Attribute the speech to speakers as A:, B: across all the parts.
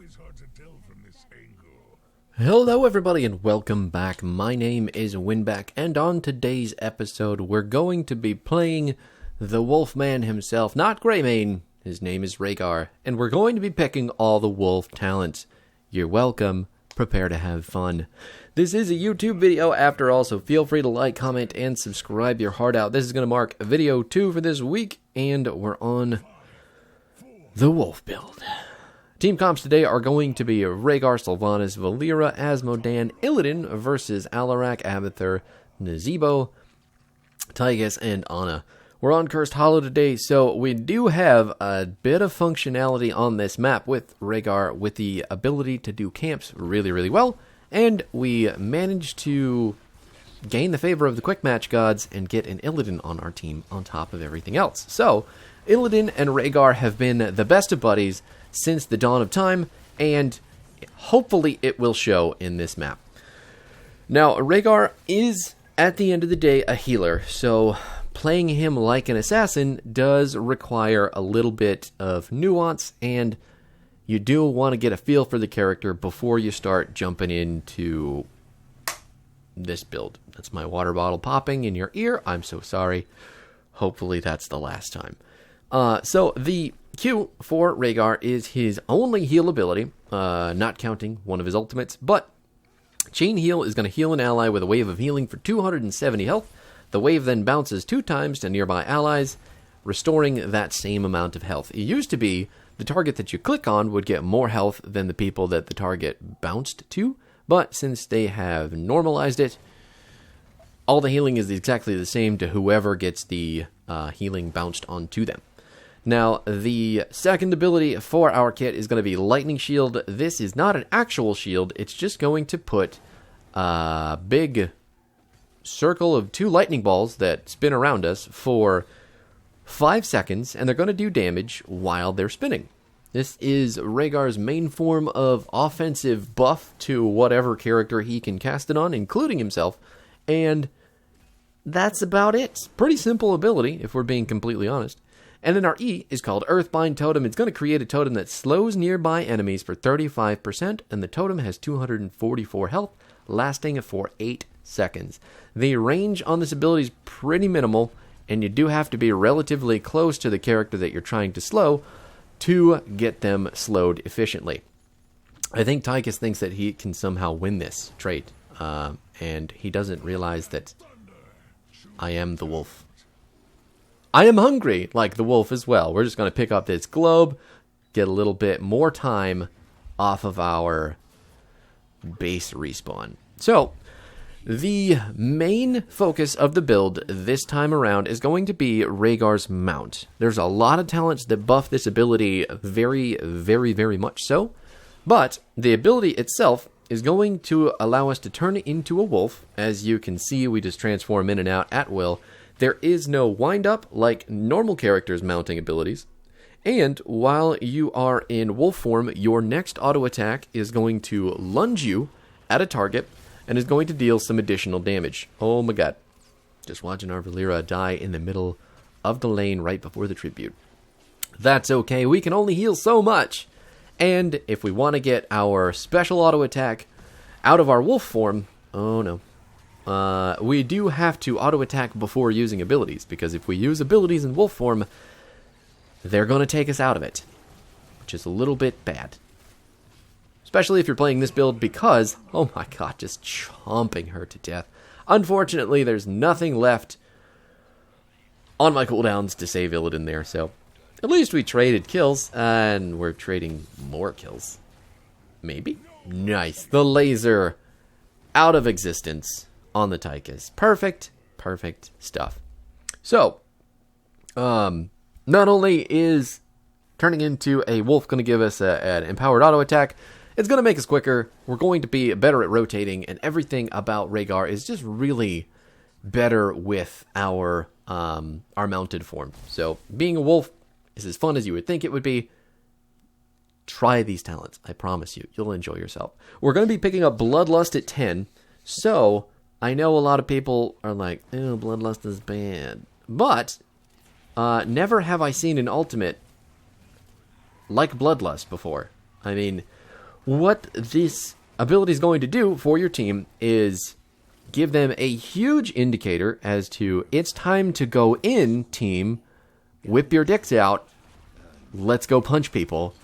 A: always hard to tell from this angle.
B: Hello everybody and welcome back. My name is Winback, and on today's episode we're going to be playing the Wolfman himself, not Greymane. His name is Rehgar, and we're going to be picking all the wolf talents. You're welcome. Prepare to have fun. This is a YouTube video after all, so feel free to like, comment, and subscribe your heart out. This is going to mark video 2 for this week, and we're on the wolf build. Team comps today are going to be Rehgar, Sylvanas, Valera, Asmodan, Illidan versus Alarak, Abathur, Nazebo, Tygus, and Ana. We're on Cursed Hollow today, so we do have a bit of functionality on this map with Rehgar, with the ability to do camps really well, and we managed to gain the favor of the quick match gods and get an Illidan on our team on top of everything else. So, Illidan and Rehgar have been the best of buddies since the dawn of time, and hopefully it will show in this map. Now, Rehgar is, at the end of the day, a healer, so playing him like an assassin does require a little bit of nuance, and you do want to get a feel for the character before you start jumping into this build. That's my water bottle popping in your ear. I'm so sorry. Hopefully that's the last time. So the Q for Rehgar is his only heal ability, not counting one of his ultimates, but Chain Heal is going to heal an ally with a wave of healing for 270 health. The wave then bounces 2 times to nearby allies, restoring that same amount of health. It used to be the target that you click on would get more health than the people that the target bounced to, but since they have normalized it, all the healing is exactly the same to whoever gets the healing bounced onto them. Now, the second ability for our kit is going to be Lightning Shield. This is not an actual shield, it's just going to put a big circle of 2 lightning balls that spin around us for 5 seconds, and they're going to do damage while they're spinning. This is Rehgar's main form of offensive buff to whatever character he can cast it on, including himself, and that's about it. Pretty simple ability, if we're being completely honest. And then our E is called Earthbind Totem. It's going to create a totem that slows nearby enemies for 35%, and the totem has 244 health, lasting for 8 seconds. The range on this ability is pretty minimal, and you do have to be relatively close to the character that you're trying to slow to get them slowed efficiently. I think Tygus thinks that he can somehow win this trait, and he doesn't realize that I am the wolf. I am hungry like the wolf as well. We're just going to pick up this globe, get a little bit more time off of our base respawn. So, the main focus of the build this time around is going to be Rehgar's mount. There's a lot of talents that buff this ability very much so, but the ability itself is going to allow us to turn it into a wolf. As you can see, we just transform in and out at will. There is no wind-up like normal characters' mounting abilities. And while you are in wolf form, your next auto attack is going to lunge you at a target and is going to deal some additional damage. Oh my god. Just watching our Valera die in the middle of the lane right before the tribute. That's okay, we can only heal so much. And if we want to get our special auto attack out of our wolf form, oh no. We do have to auto-attack before using abilities, because if we use abilities in wolf form, they're going to take us out of it, which is a little bit bad. Especially if you're playing this build because, oh my god, just chomping her to death. Unfortunately, there's nothing left on my cooldowns to save Illidan there, so at least we traded kills, and we're trading more kills. Maybe? Nice. The laser out of existence on the Tychus. Perfect stuff. So, not only is turning into a wolf going to give us an empowered auto attack, it's going to make us quicker, we're going to be better at rotating, and everything about Rehgar is just really better with our mounted form. So, being a wolf is as fun as you would think it would be. Try these talents, I promise you. You'll enjoy yourself. We're going to be picking up Bloodlust at 10, so I know a lot of people are like, oh, Bloodlust is bad. But, never have I seen an ultimate like Bloodlust before. I mean, what this ability is going to do for your team is give them a huge indicator as to it's time to go in, team. Whip your dicks out. Let's go punch people.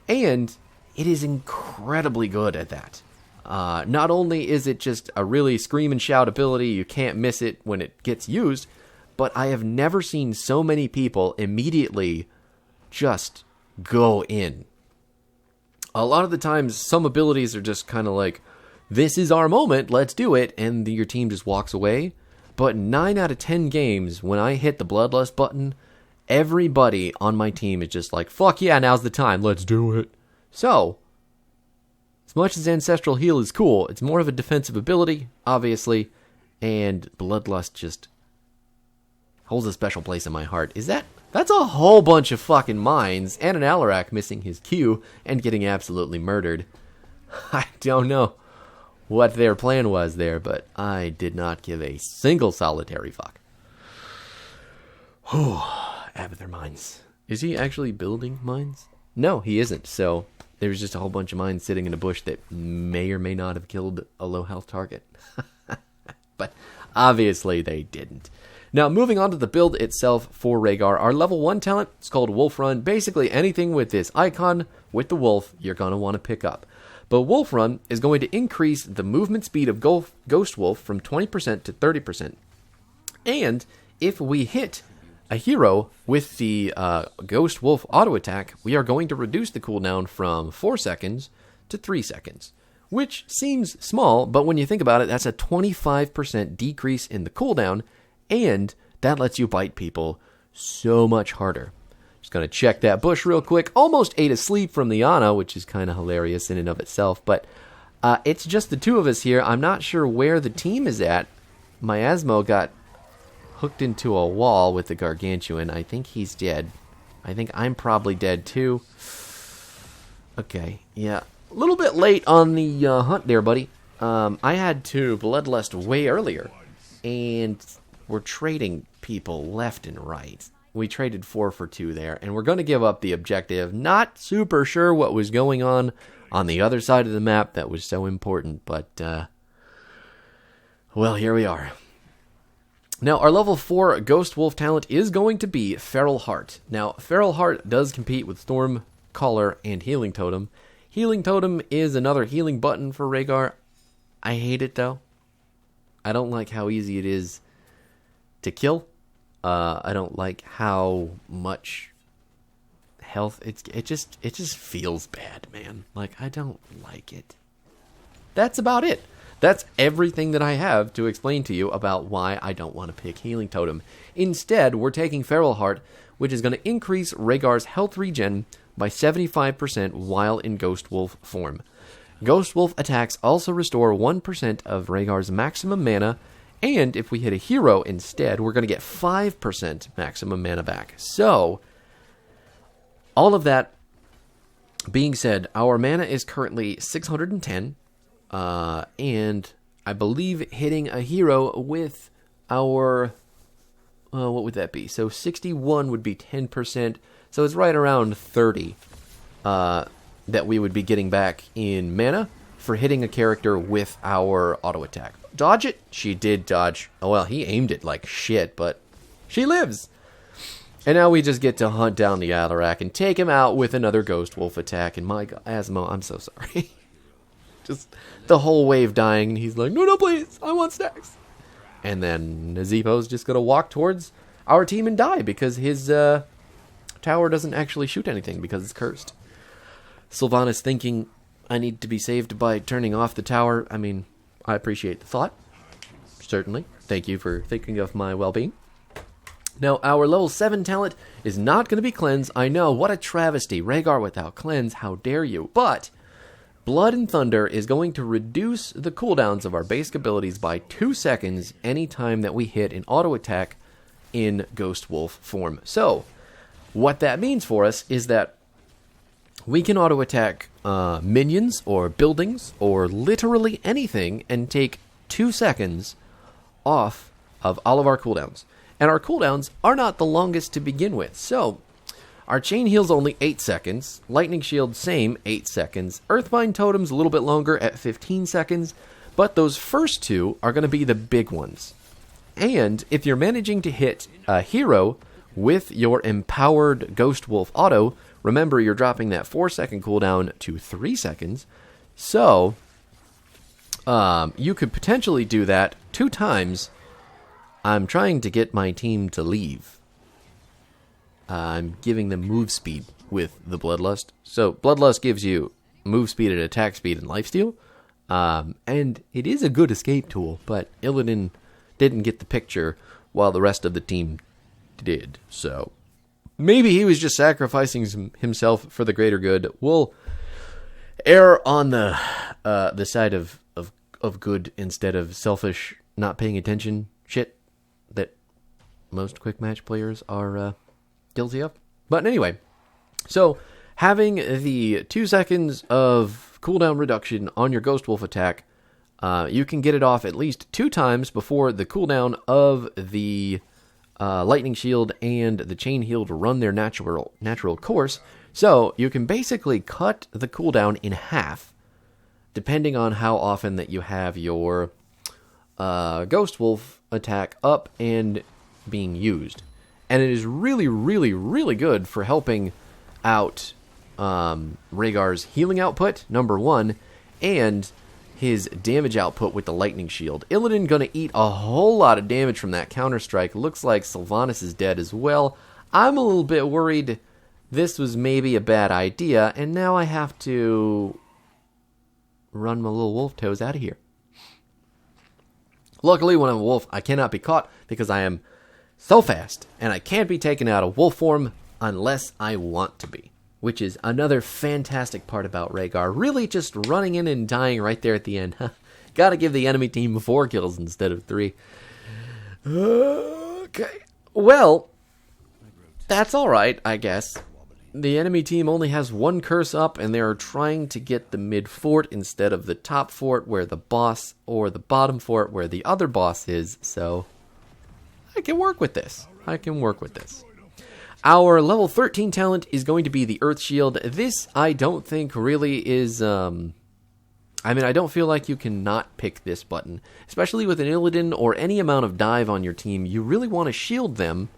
B: And it is incredibly good at that. Not only is it just a really scream and shout ability, you can't miss it when it gets used, but I have never seen so many people immediately just go in. A lot of the times, some abilities are just kind of like, this is our moment, let's do it, and your team just walks away. But 9 out of 10 games, when I hit the Bloodlust button, everybody on my team is just like, fuck yeah, now's the time, let's do it. So, as much as Ancestral Heal is cool, it's more of a defensive ability, obviously, and Bloodlust just holds a special place in my heart. That's a whole bunch of fucking mines, and an Alarak missing his Q and getting absolutely murdered. I don't know what their plan was there, but I did not give a single solitary fuck. Whew, Abathur mines. Is he actually building mines? No, he isn't, so there's just a whole bunch of mines sitting in a bush that may or may not have killed a low health target. But obviously they didn't. Now, moving on to the build itself for Rehgar, our level 1 talent is called Wolf Run. Basically, anything with this icon with the wolf, you're going to want to pick up. But Wolf Run is going to increase the movement speed of Ghost Wolf from 20% to 30%. And if we hit a hero with the Ghost Wolf auto attack, we are going to reduce the cooldown from 4 seconds to 3 seconds. Which seems small, but when you think about it, that's a 25% decrease in the cooldown. And that lets you bite people so much harder. Just going to check that bush real quick. Almost ate a sleep from the Ana, which is kind of hilarious in and of itself. But it's just the two of us here. I'm not sure where the team is at. Miasmo got hooked into a wall with the Gargantuan. I think he's dead. I think I'm probably dead too. Okay, yeah. A little bit late on the hunt there, buddy. I had to Bloodlust way earlier. And we're trading people left and right. We traded 4 for 2 there, and we're going to give up the objective. Not super sure what was going on the other side of the map that was so important, but, well, here we are. Now, our level 4 Ghost Wolf talent is going to be Feral Heart. Now, Feral Heart does compete with Storm, Caller, and Healing Totem. Healing Totem is another healing button for Rehgar. I hate it, though. I don't like how easy it is to kill. I don't like how much health it just feels bad, man. Like, I don't like it. That's about it. That's everything that I have to explain to you about why I don't want to pick Healing Totem. Instead, we're taking Feral Heart, which is going to increase Rehgar's health regen by 75% while in Ghost Wolf form. Ghost Wolf attacks also restore 1% of Rehgar's maximum mana, and if we hit a hero instead, we're going to get 5% maximum mana back. So, all of that being said, our mana is currently 610, and I believe hitting a hero with our, what would that be? So 61 would be 10%, so it's right around 30 that we would be getting back in mana for hitting a character with our auto attack. Dodge it? She did dodge. Oh, well, he aimed it like shit, but she lives. And now we just get to hunt down the Alarak and take him out with another Ghost Wolf attack. And my God, Asmo, I'm so sorry. Just the whole wave dying, and he's like, no, please, I want stacks. And then Nazeepo's just going to walk towards our team and die because his tower doesn't actually shoot anything because it's cursed. Sylvanas thinking, I need to be saved by turning off the tower. I mean, I appreciate the thought. Certainly. Thank you for thinking of my well-being. Now, our level 7 talent is not going to be Cleanse. I know, what a travesty. Rehgar without Cleanse, how dare you. But Blood and Thunder is going to reduce the cooldowns of our basic abilities by 2 seconds anytime that we hit an auto attack in Ghost Wolf form. So, what that means for us is that we can auto attack minions or buildings or literally anything and take 2 seconds off of all of our cooldowns. And our cooldowns are not the longest to begin with. So, Our chain heal's only 8 seconds. Lightning shield, same, 8 seconds. Earthbind totem's a little bit longer at 15 seconds. But those first two are going to be the big ones. And if you're managing to hit a hero with your empowered Ghost Wolf auto, remember you're dropping that 4-second cooldown to 3 seconds. So, you could potentially do that 2 times. I'm trying to get my team to leave. I'm giving them move speed with the Bloodlust. So, Bloodlust gives you move speed and attack speed and lifesteal. And it is a good escape tool, but Illidan didn't get the picture while the rest of the team did. So, maybe he was just sacrificing himself for the greater good. We'll err on the side of good instead of selfish, not paying attention shit that most quick match players are guilty of. But anyway, so having the 2 seconds of cooldown reduction on your Ghost Wolf attack, you can get it off at least 2 times before the cooldown of the Lightning Shield and the Chain Heal to run their natural course. So you can basically cut the cooldown in half, depending on how often that you have your Ghost Wolf attack up and being used. And it is really, really, really good for helping out Rehgar's healing output, number 1, and his damage output with the Lightning Shield. Illidan gonna eat a whole lot of damage from that counter-strike. Looks like Sylvanas is dead as well. I'm a little bit worried this was maybe a bad idea, and now I have to run my little wolf toes out of here. Luckily, when I'm a wolf, I cannot be caught because I am so fast, and I can't be taken out of wolf form unless I want to be, which is another fantastic part about Rehgar. Really just running in and dying right there at the end. Gotta give the enemy team 4 kills instead of 3. Okay. Well, that's alright, I guess. The enemy team only has 1 curse up, and they are trying to get the mid fort instead of the top fort where the boss, or the bottom fort where the other boss is, so I can work with this. Our level 13 talent is going to be the Earth Shield. This, I don't think, really is, I don't feel like you can not pick this button. Especially with an Illidan or any amount of dive on your team, you really want to shield them.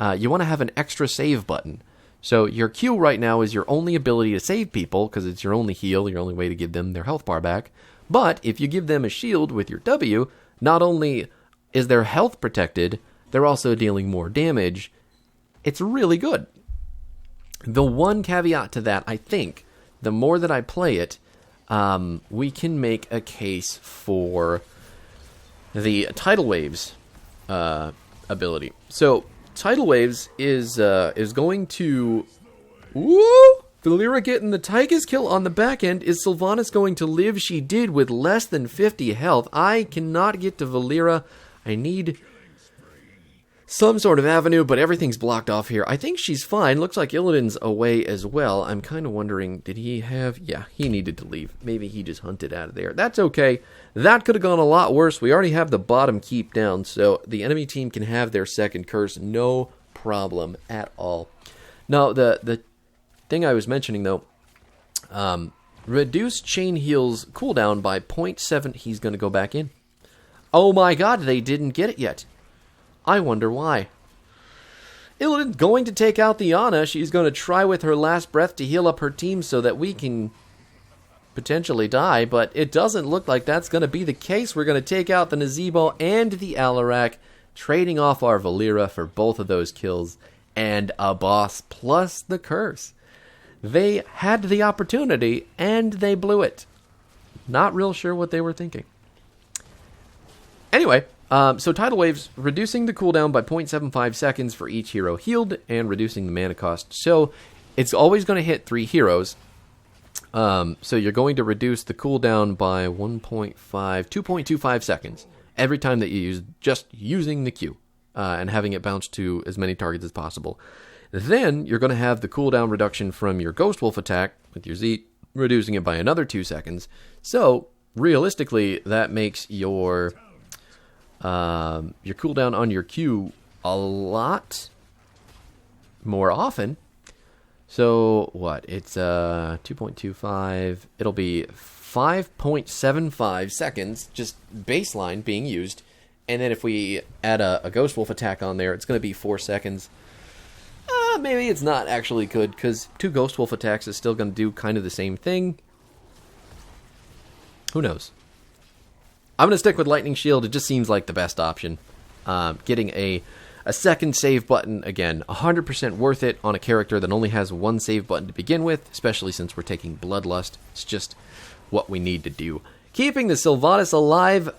B: You want to have an extra save button. So your Q right now is your only ability to save people, because it's your only heal, your only way to give them their health bar back. But if you give them a shield with your W, not only is their health protected, they're also dealing more damage. It's really good. The one caveat to that, I think, the more that I play it, we can make a case for the Tidal Waves ability. So Tidal Waves is going to... Woo! Valeera getting the Tychus kill on the back end. Is Sylvanas going to live? She did with less than 50 health. I cannot get to Valeera. I need some sort of avenue, but everything's blocked off here. I think she's fine. Looks like Illidan's away as well. I'm kind of wondering, did he have... Yeah, he needed to leave. Maybe he just hunted out of there. That's okay. That could have gone a lot worse. We already have the bottom keep down, so the enemy team can have their second curse. No problem at all. Now, the thing I was mentioning, though, reduce Chain Heal's cooldown by 0.7. He's going to go back in. Oh my god, they didn't get it yet. I wonder why. Illidan's going to take out the Ana. She's going to try with her last breath to heal up her team so that we can potentially die, but it doesn't look like that's going to be the case. We're going to take out the Nazebo and the Alarak, trading off our Valeera for both of those kills, and a boss plus the curse. They had the opportunity, and they blew it. Not real sure what they were thinking. Anyway, so Tidal Waves, reducing the cooldown by 0.75 seconds for each hero healed, and reducing the mana cost. So it's always going to hit 3 heroes. So you're going to reduce the cooldown by 2.25 seconds every time that you use just using the Q, and having it bounce to as many targets as possible. Then you're going to have the cooldown reduction from your Ghost Wolf attack with your Z, reducing it by another 2 seconds. So realistically, that makes your cooldown on your Q a lot more often. So, what? It's 2.25. It'll be 5.75 seconds, just baseline being used. And then if we add a Ghost Wolf attack on there, it's going to be 4 seconds. Maybe it's not actually good, because 2 Ghost Wolf attacks is still going to do kind of the same thing. Who knows? I'm going to stick with Lightning Shield. It just seems like the best option. Getting a second save button, again, 100% worth it on a character that only has 1 save button to begin with, especially since we're taking Bloodlust. It's just what we need to do. Keeping the Sylvanas alive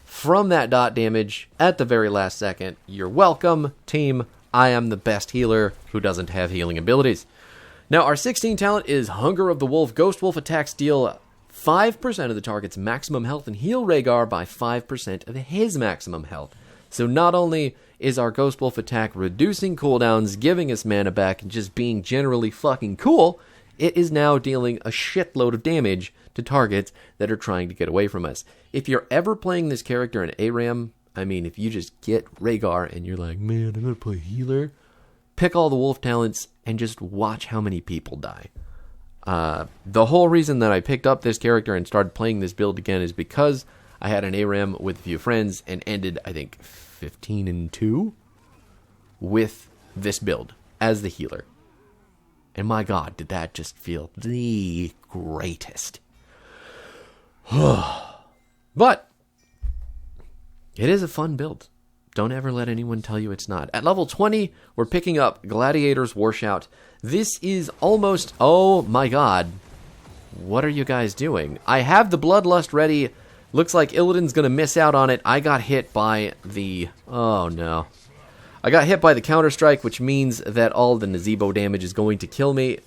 B: from that dot damage at the very last second. You're welcome, team. I am the best healer who doesn't have healing abilities. Now, our 16 talent is Hunger of the Wolf. Ghost Wolf attacks deal 5% of the target's maximum health and heal Rehgar by 5% of his maximum health. So not only is our Ghost Wolf attack reducing cooldowns, giving us mana back, and just being generally fucking cool, it is now dealing a shitload of damage to targets that are trying to get away from us. If you're ever playing this character in ARAM, I mean, if you just get Rehgar and you're like, man, I'm going to play healer, pick all the wolf talents and just watch how many people die. The whole reason that I picked up this character and started playing this build again is because I had an ARAM with a few friends and ended, I think, 15-2 with this build as the healer. And my god, did that just feel the greatest. But it is a fun build. Don't ever let anyone tell you it's not. At level 20, we're picking up Gladiator's Warshout. This is almost... Oh my god. What are you guys doing? I have the Bloodlust ready. Looks like Illidan's going to miss out on it. I got hit by the... Oh no. I got hit by the Counter-Strike, which means that all the Nazebo damage is going to kill me.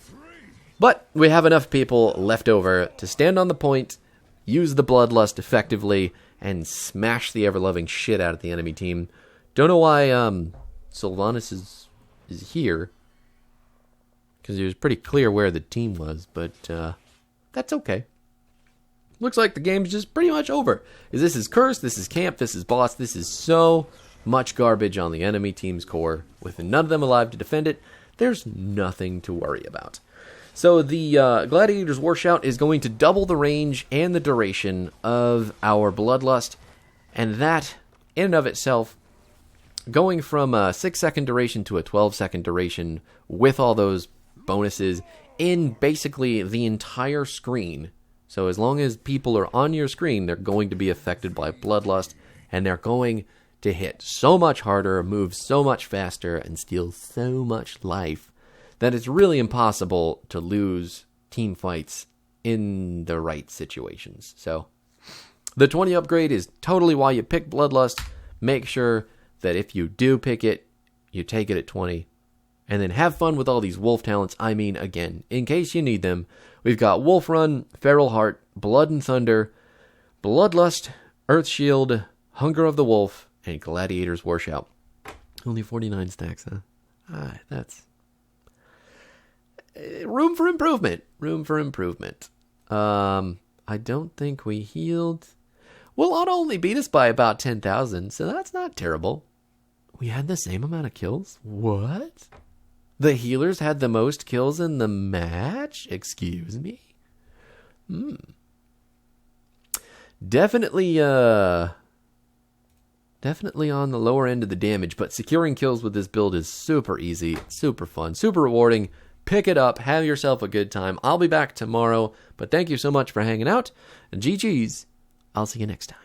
B: But we have enough people left over to stand on the point, use the Bloodlust effectively, and smash the ever-loving shit out of the enemy team. Don't know why Sylvanas is here, because it was pretty clear where the team was, but that's okay. Looks like the game's just pretty much over. This is Curse, this is Camp, this is Boss, this is so much garbage on the enemy team's core. With none of them alive to defend it, there's nothing to worry about. So the Gladiator's Warshout is going to double the range and the duration of our Bloodlust, and that, in and of itself, going from a 6-second duration to a 12-second duration with all those bonuses in basically the entire screen. So as long as people are on your screen, they're going to be affected by Bloodlust, and they're going to hit so much harder, move so much faster, and steal so much life that it's really impossible to lose team fights in the right situations. So the 20 upgrade is totally why you pick Bloodlust. Make sure that if you do pick it, you take it at 20. And then have fun with all these wolf talents. I mean, again, in case you need them, we've got Wolf Run, Feral Heart, Blood and Thunder, Bloodlust, Earth Shield, Hunger of the Wolf, and Gladiator's Warshout. Only 49 stacks, huh? That's... Room for improvement. Room for improvement. I don't think we healed. Well, Auto only beat us by about 10,000, so that's not terrible. We had the same amount of kills? What? The healers had the most kills in the match? Excuse me? Definitely on the lower end of the damage, but securing kills with this build is super easy, super fun, super rewarding. Pick it up, have yourself a good time. I'll be back tomorrow, but thank you so much for hanging out, and GG's. I'll see you next time.